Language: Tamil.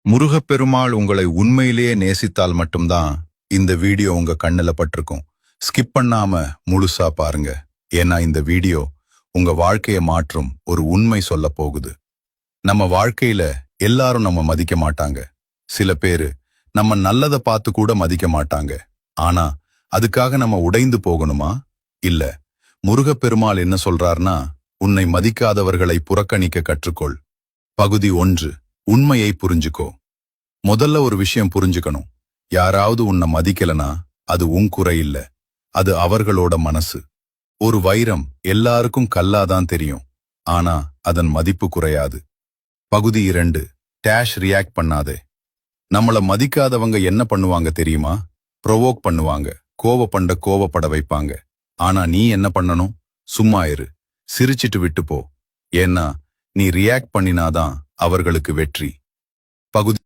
முருகப்பெருமாள் உங்களை உண்மையிலேயே நேசித்தால் மட்டும்தான் இந்த வீடியோ உங்க கண்ணுல பட்டிருக்கும். ஸ்கிப் பண்ணாம முழுசா பாருங்க. ஏன்னா இந்த வீடியோ உங்க வாழ்க்கையை மாற்றும் ஒரு உண்மை சொல்ல போகுது. நம்ம வாழ்க்கையில எல்லாரும் நம்ம மதிக்க மாட்டாங்க. சில பேரு நம்ம நல்லதை பார்த்து கூட மதிக்க மாட்டாங்க. ஆனா அதுக்காக நம்ம உடைந்து போகணுமா? இல்ல. முருகப்பெருமாள் என்ன சொல்றார்னா, உன்னை மதிக்காதவர்களை புறக்கணிக்க கற்றுக்கொள். பகுதி 1. உண்மையை புரிஞ்சுக்கோ. முதல்ல ஒரு விஷயம் புரிஞ்சுக்கணும். யாராவது உன்னை மதிக்கலனா அது உன் குறை இல்ல, அது அவர்களோட மனசு. ஒரு வைரம் எல்லாருக்கும் கல்லாதான் தெரியும், ஆனா அதன் மதிப்பு குறையாது. பகுதி 2. டேஷ் ரியாக்ட் பண்ணாதே. நம்மள மதிக்காதவங்க என்ன பண்ணுவாங்க தெரியுமா? ப்ரொவோக் பண்ணுவாங்க, கோவப்பட வைப்பாங்க. ஆனா நீ என்ன பண்ணணும்? சும்மா இரு, சிரிச்சிட்டு விட்டு போ. ஏன்னா நீ ரியாக்ட் பண்ணினாதான் அவர்களுக்கு வெற்றி. பகுதி